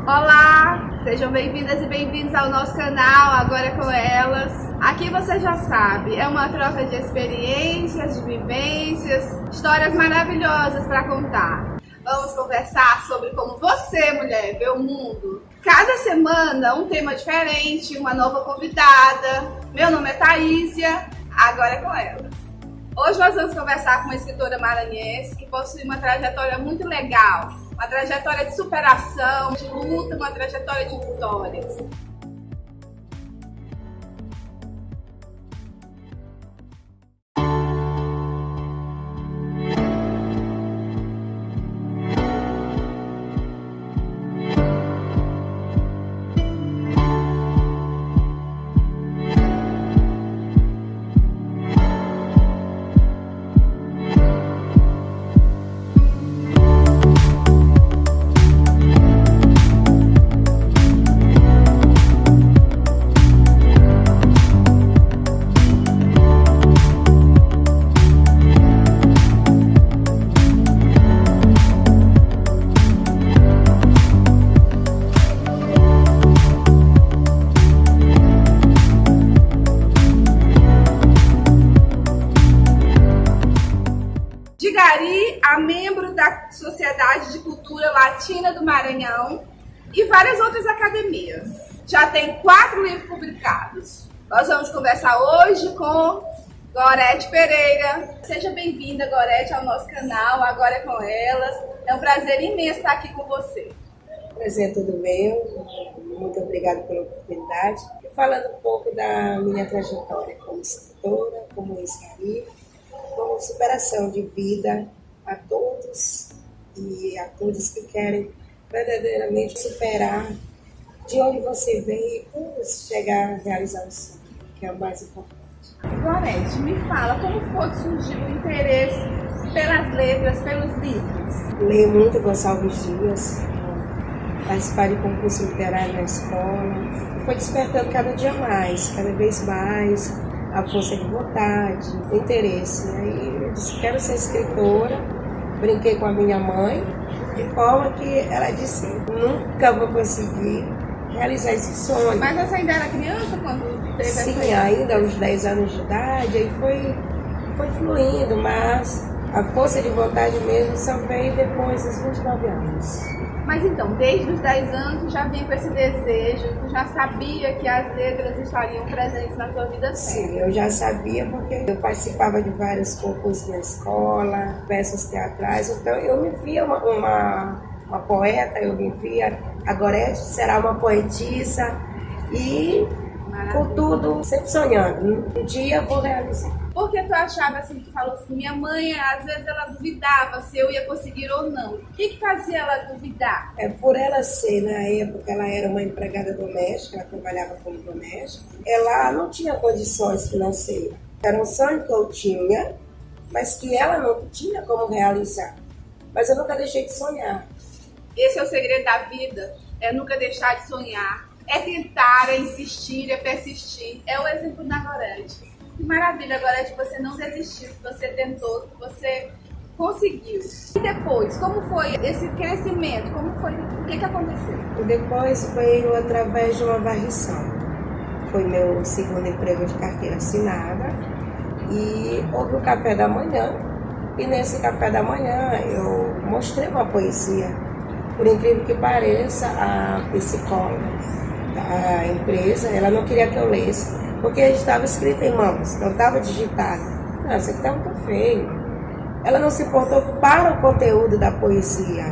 Olá, sejam bem-vindas e bem-vindos ao nosso canal Agora com Elas. Aqui você já sabe, é uma troca de experiências, de vivências, histórias maravilhosas para contar. Vamos conversar sobre como você, mulher, vê o mundo. Cada semana um tema diferente, uma nova convidada. Meu nome é Thaizia, agora é com Elas. Hoje nós vamos conversar com uma escritora maranhense que possui uma trajetória muito legal. Uma trajetória de superação, de luta, uma trajetória de vitórias. De gari a membro da Sociedade de Cultura Latina do Maranhão e várias outras academias. Já tem 4 livros publicados. Nós vamos conversar hoje com Goreth Pereira. Seja bem-vinda, Goreth, ao nosso canal Agora com Elas. É um prazer imenso estar aqui com você. Prazer é todo meu. Muito obrigada pela oportunidade. E falando um pouco da minha trajetória como escritora, como ex-gari, como superação de vida a todos e a todos que querem verdadeiramente superar de onde você vem e como chegar a realizar o sonho, que é o mais importante. Goreth, me fala, como foi que surgiu o interesse pelas letras, pelos livros? Leio muito Gonçalves Dias, participar de concurso literário na escola, e foi despertando cada dia mais, cada vez mais, a força de vontade, o interesse. Aí eu disse, quero ser escritora, brinquei com a minha mãe, de forma que ela disse, nunca vou conseguir realizar esse sonho. Mas você ainda era criança quando teve essa Sim, ainda aos 10 anos de idade, aí foi fluindo, mas a força de vontade mesmo só veio depois dos 29 anos. Mas então, desde os 10 anos, já vinha com esse desejo, tu já sabia que as letras estariam presentes na tua vida sempre? Sim, eu já sabia porque eu participava de vários concursos na escola, peças teatrais, então eu me via uma poeta, eu me via a Goreth será uma poetisa e, contudo, sempre sonhando, um dia eu vou realizar. Por que tu achava assim, tu falou assim, minha mãe, às vezes ela duvidava se eu ia conseguir ou não. O que fazia ela duvidar? Por ela ser, na época, ela era uma empregada doméstica, ela trabalhava como doméstica, ela não tinha condições financeiras. Era um sonho que eu tinha, mas que ela não tinha como realizar. Mas eu nunca deixei de sonhar. Esse é o segredo da vida, é nunca deixar de sonhar, é tentar, é insistir, é persistir. É o exemplo da Goreth. Que maravilha, Goreth, que você não desistiu, que você tentou, que você conseguiu. E depois, como foi esse crescimento? Como foi? O que aconteceu? E depois veio através de uma varrição. Foi meu segundo emprego de carteira assinada. E houve um café da manhã. E nesse café da manhã eu mostrei uma poesia. Por incrível que pareça, a psicóloga da empresa, ela não queria que eu lesse, porque estava escrito em mãos, não estava digitado. Não, isso aqui está muito feio. Ela não se importou para o conteúdo da poesia.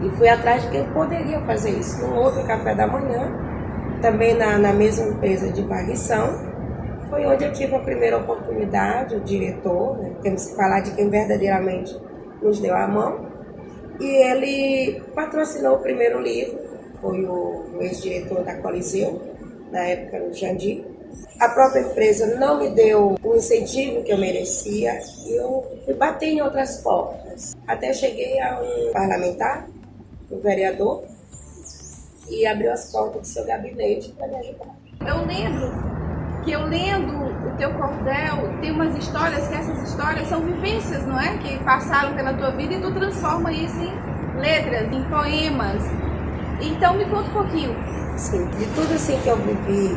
E fui atrás de quem poderia fazer isso. Num outro café da manhã, também na mesma empresa de varrição, foi onde eu tive a primeira oportunidade, o diretor, né? Temos que falar de quem verdadeiramente nos deu a mão. E ele patrocinou o primeiro livro, foi o ex-diretor da Coliseu, na época no Jandir. A própria empresa não me deu o incentivo que eu merecia e eu fui bater em outras portas. Até cheguei a um parlamentar, um vereador, e abriu as portas do seu gabinete para me ajudar. Eu lembro que eu lendo o teu cordel, tem umas histórias que essas histórias são vivências, não é? Que passaram pela tua vida e tu transforma isso em letras, em poemas. Então me conta um pouquinho. Sim, de tudo assim que eu vivi,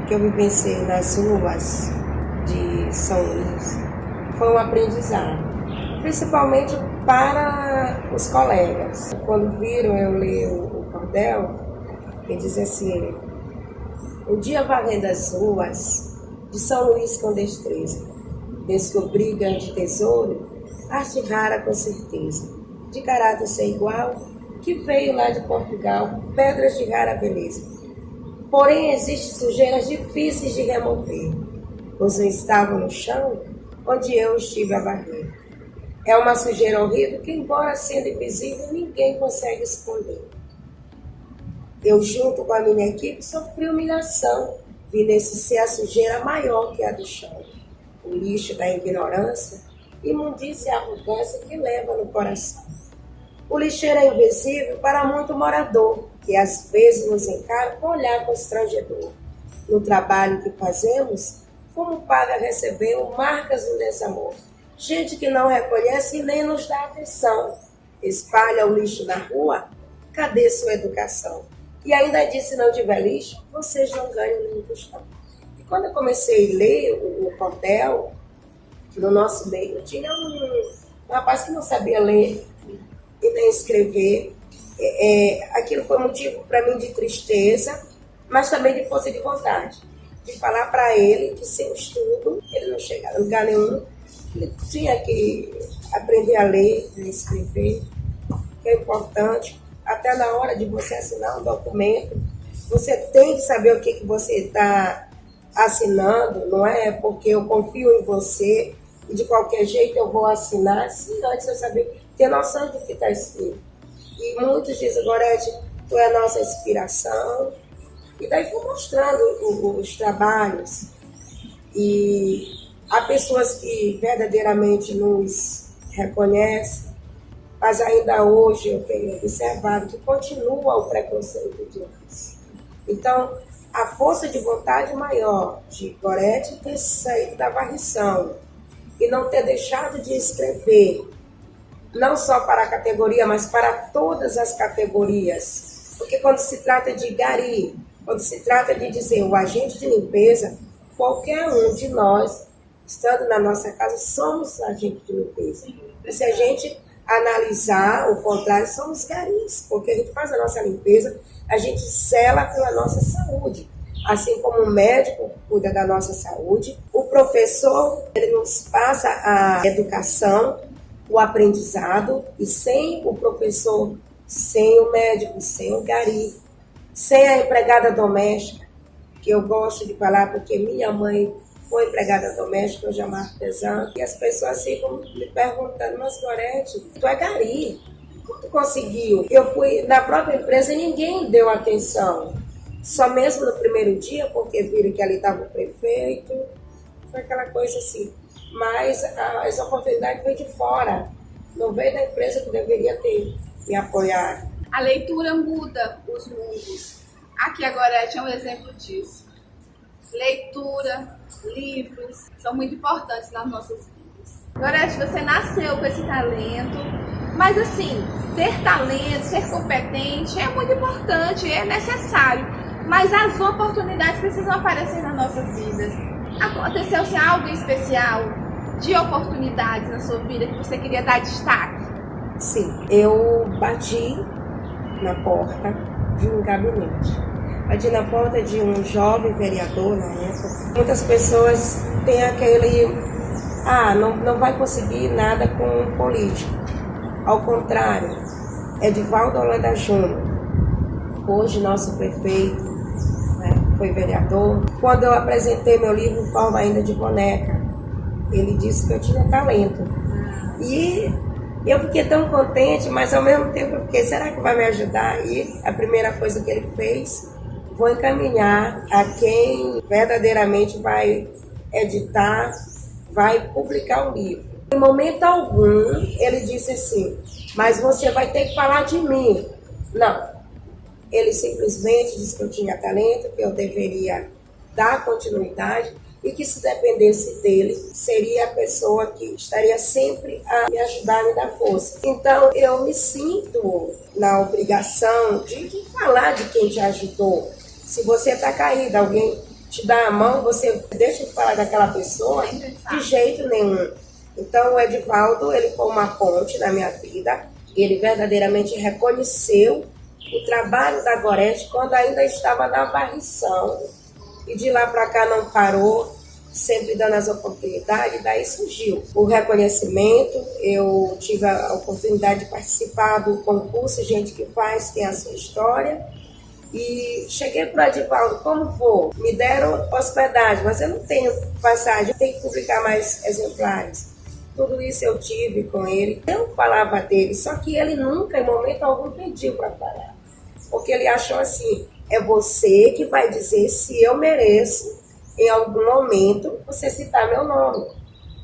que eu vivenciei nas ruas de São Luís, foi um aprendizado, principalmente para os colegas. Quando viram eu ler o cordel, ele diz assim: um dia varrendo as ruas de São Luís com destreza, descobri grande tesouro, arte rara com certeza, de caráter sem igual, que veio lá de Portugal, pedras de rara beleza. Porém, existem sujeiras difíceis de remover, pois não estavam no chão onde eu estive a varrer. É uma sujeira horrível que, embora sendo invisível, ninguém consegue esconder. Eu, junto com a minha equipe, sofri humilhação, vi nesse ser a sujeira maior que a do chão, o lixo da ignorância, imundícia e arrogância que leva no coração. O lixeiro é invisível para muito morador, que às vezes nos encara com olhar constrangedor. No trabalho que fazemos, como paga recebemos marcas do desamor. Gente que não reconhece e nem nos dá atenção. Espalha o lixo na rua, cadê sua educação? E ainda disse, se não tiver lixo, vocês não ganham nem tostão. E quando eu comecei a ler o cordel, no nosso meio, tinha um rapaz que não sabia ler e nem escrever. Aquilo foi motivo para mim de tristeza, mas também de força de vontade, de falar para ele que sem estudo ele não chegava a lugar nenhum, ele tinha que aprender a ler e escrever, que é importante. Até na hora de você assinar um documento, você tem que saber o que você está assinando, não é porque eu confio em você e de qualquer jeito eu vou assinar, se antes eu saber, ter noção do que está escrito. E muitos dizem, Gorete, tu é a nossa inspiração. E daí fui mostrando os trabalhos. E há pessoas que verdadeiramente nos reconhecem, mas ainda hoje eu tenho observado que continua o preconceito de nós. Então, a força de vontade maior de Gorete ter saído da varrição e não ter deixado de escrever, não só para a categoria, mas para todas as categorias. Porque quando se trata de gari, quando se trata de dizer o agente de limpeza, qualquer um de nós, estando na nossa casa, somos agente de limpeza. E se a gente analisar o contrário, somos garis, porque a gente faz a nossa limpeza, a gente zela pela nossa saúde. Assim como o médico cuida da nossa saúde, o professor ele nos passa a educação, o aprendizado, e sem o professor, sem o médico, sem o gari, sem a empregada doméstica, que eu gosto de falar porque minha mãe foi empregada doméstica, hoje é uma artesã, e as pessoas ficam me perguntando, mas Gorete, tu é gari, como tu conseguiu? Eu fui na própria empresa e ninguém deu atenção, só mesmo no primeiro dia, porque viram que ali estava o prefeito, foi aquela coisa assim. Mas essa oportunidade veio de fora, não veio da empresa que deveria ter me apoiado. A leitura muda os mundos. Aqui agora é um exemplo disso. Leitura, livros, são muito importantes nas nossas vidas. Gorete, você nasceu com esse talento, mas assim, ter talento, ser competente é muito importante, é necessário, mas as oportunidades precisam aparecer nas nossas vidas. Aconteceu-se algo especial de oportunidades na sua vida que você queria dar destaque? Sim, eu bati na porta de um gabinete. Bati na porta de um jovem vereador na época. Muitas pessoas têm aquele, não vai conseguir nada com um político. Ao contrário, Edivaldo Holanda Júnior, hoje nosso prefeito, foi vereador. Quando eu apresentei meu livro em forma ainda de boneca, ele disse que eu tinha talento. E eu fiquei tão contente, mas ao mesmo tempo eu fiquei, será que vai me ajudar? E a primeira coisa que ele fez, vou encaminhar a quem verdadeiramente vai editar, vai publicar o livro. Em momento algum, ele disse assim, mas você vai ter que falar de mim. Não. Ele simplesmente disse que eu tinha talento, que eu deveria dar continuidade e que, se dependesse dele, seria a pessoa que estaria sempre a me ajudar, me dar força. Então, eu me sinto na obrigação de falar de quem te ajudou. Se você está caído, alguém te dá a mão, você deixa de falar daquela pessoa de jeito nenhum. Então, o Edivaldo, ele foi uma ponte na minha vida. Ele verdadeiramente reconheceu o trabalho da Gorete quando ainda estava na varrição. E de lá para cá não parou, sempre dando as oportunidades. Daí surgiu o reconhecimento. Eu tive a oportunidade de participar do concurso Gente que Faz, Tem a Sua História. E cheguei para o Edivaldo, como vou? Me deram hospedagem, mas eu não tenho passagem, eu tenho que publicar mais exemplares. Tudo isso eu tive com ele. Eu falava dele, só que ele nunca, em momento algum, pediu para falar. Porque ele achou assim, é você que vai dizer se eu mereço, em algum momento, você citar meu nome.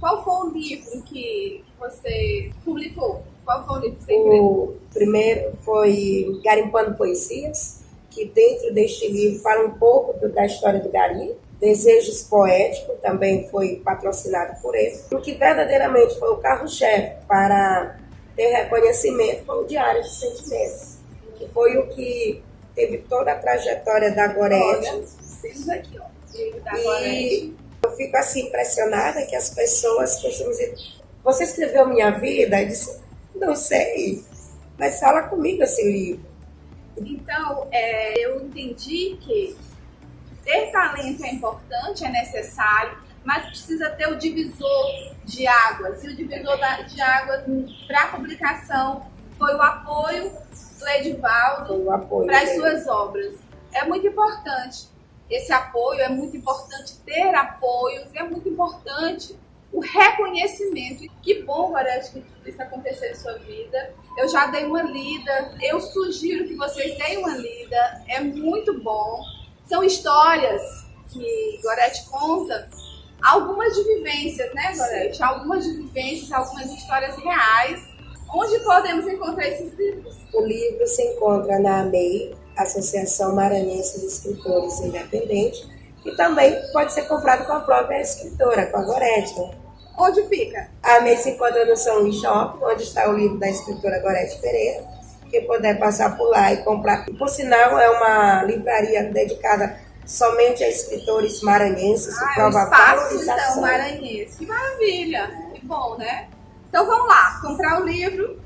Qual foi o livro que você publicou? Qual foi o livro que você escreveu? O primeiro foi Garimpando Poesias, que dentro deste livro fala um pouco da história do gari. Desejos Poéticos também foi patrocinado por ele. O que verdadeiramente foi o carro-chefe para ter reconhecimento foi o Diário de Sentimentos, que foi o que teve toda a trajetória da Gorete. Temos aqui, ó, da E eu fico assim impressionada que as pessoas costumam dizer, você escreveu Minha Vida? Eu disse, não sei, mas fala comigo esse livro. Então, eu entendi que ter talento é importante, é necessário, mas precisa ter o divisor de águas. E o divisor de águas para a publicação foi o apoio do Edivaldo para as suas obras. É muito importante esse apoio, é muito importante ter apoios, é muito importante o reconhecimento. Que bom, Gorete, que tudo isso aconteceu em sua vida. Eu já dei uma lida, eu sugiro que vocês deem uma lida, é muito bom. São histórias que Gorete conta, algumas de vivências, né, Gorete? Algumas de vivências, algumas histórias reais. Onde podemos encontrar esses livros? O livro se encontra na AMEI, Associação Maranhense de Escritores Independentes, e também pode ser comprado com a própria escritora, com a Gorete. Onde fica? A AMEI se encontra no São Luís Shopping, onde está o livro da escritora Gorete Pereira. Quem puder passar por lá e comprar. Por sinal, é uma livraria dedicada somente a escritores maranhenses. Prova espaço, então, maranhense. Que maravilha, que bom, né? Então vamos lá, comprar o livro,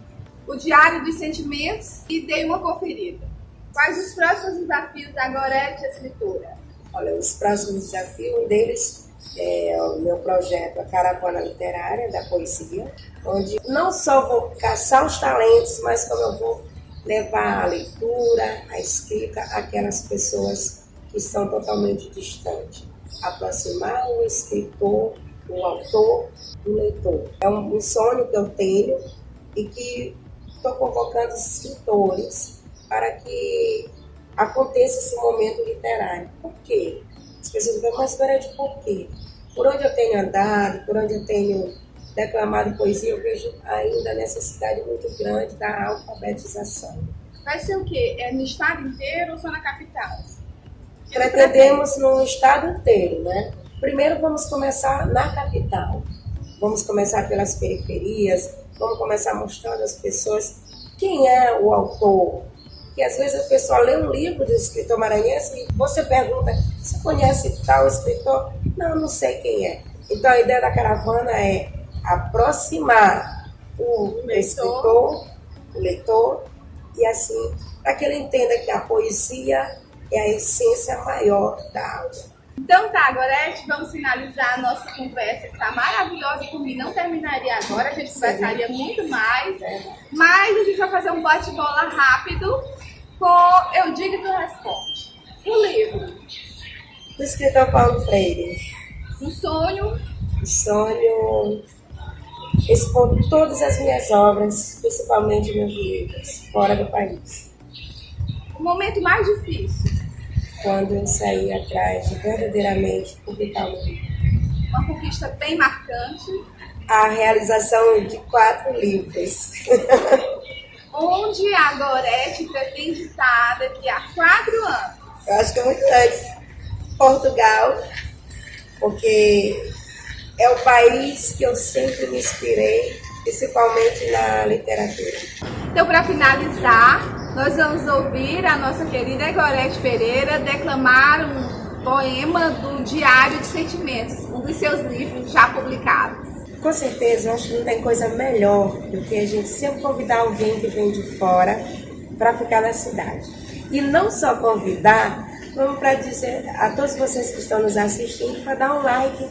o Diário dos Sentimentos, e dei uma conferida. Quais os próximos desafios da Gorete escritora? Olha, os próximos desafios, um deles é o meu projeto, a Caravana Literária da Poesia, onde não só vou caçar os talentos, mas como eu vou levar a leitura, a escrita àquelas pessoas que estão totalmente distantes. Aproximar o escritor, o autor, do leitor. É um sonho que eu tenho e que estou convocando os escritores para que aconteça esse momento literário. Por quê? As pessoas dizem, mas Gorete, por quê? Por onde eu tenho andado, por onde eu tenho declamado poesia, eu vejo ainda a necessidade muito grande da alfabetização. Vai ser o quê? É no estado inteiro ou só na capital? Pretendemos no estado inteiro, né? Primeiro vamos começar na capital. Vamos começar pelas periferias, vamos começar mostrando às pessoas quem é o autor. Que às vezes a pessoa lê um livro de escritor maranhense e você pergunta, você conhece tal escritor? Não, não sei quem é. Então a ideia da caravana é aproximar o escritor, o leitor, e assim, para que ele entenda que a poesia é a essência maior da alma. Então tá, Gorete, vamos finalizar a nossa conversa, que tá maravilhosa por mim. Não terminaria agora, a gente conversaria muito mais, mas a gente vai fazer um bate-bola rápido com Eu Digo e Tu Responde. Um livro. Do escritor Paulo Freire. Um sonho. Um sonho expor todas as minhas obras, principalmente meus livros, fora do país. O momento mais difícil. Quando eu saí atrás de verdadeiramente publicar um livro. Uma conquista bem marcante. A realização de 4 livros. Onde a Gorete pretende estar daqui a 4 anos? Eu acho que é muito antes. Portugal, porque é o país que eu sempre me inspirei, principalmente na literatura. Então, para finalizar, nós vamos ouvir a nossa querida Goreth Pereira declamar um poema do Diário de Sentimentos, um dos seus livros já publicados. Com certeza, eu acho que não tem coisa melhor do que a gente sempre convidar alguém que vem de fora para ficar na cidade. E não só convidar, vamos para dizer a todos vocês que estão nos assistindo para dar um like.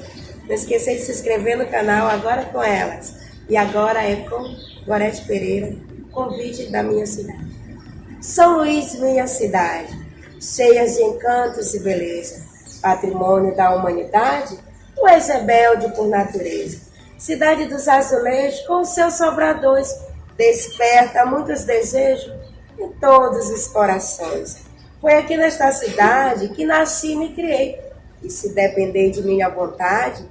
Não esqueça de se inscrever no canal Agora com Elas. E agora é com Goreth Pereira, convite da minha cidade. São Luís, minha cidade, cheias de encantos e beleza, patrimônio da humanidade, tu és rebelde por natureza. Cidade dos azulejos, com seus sobradores, desperta muitos desejos em todos os corações. Foi aqui nesta cidade que nasci e me criei, e se depender de minha vontade,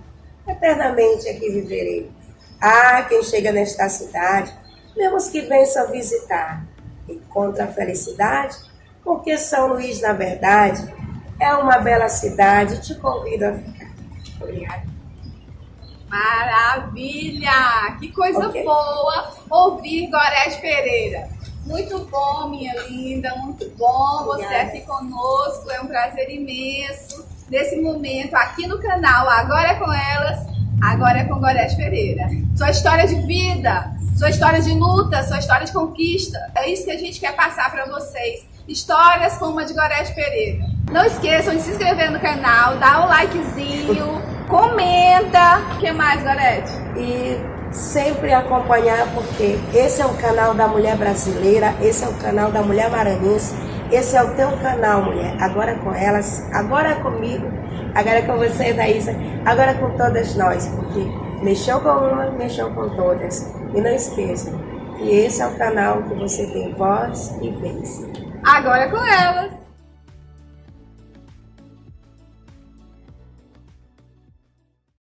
eternamente aqui viverei. Ah, quem chega nesta cidade, mesmo os que vêm só visitar, encontra a felicidade, porque São Luís, na verdade, é uma bela cidade, te convido a ficar. Obrigada. Maravilha! Que coisa boa ouvir Goreth Pereira. Muito bom, minha linda, muito bom você aqui conosco. É um prazer imenso nesse momento aqui no canal Agora é com Elas, agora é com Goreth Pereira. Sua história de vida, sua história de luta, sua história de conquista. É isso que a gente quer passar para vocês. Histórias como a de Goreth Pereira. Não esqueçam de se inscrever no canal, dar um likezinho, comenta. O que mais, Goreth? E sempre acompanhar, porque esse é o canal da mulher brasileira, esse é o canal da mulher maranhense, esse é o teu canal, mulher. Agora com elas, agora comigo, agora com você, Thaizia, agora com todas nós, porque mexeu com uma, mexeu com todas. E não esqueçam que esse é o canal que você tem voz e vez. Agora com Elas.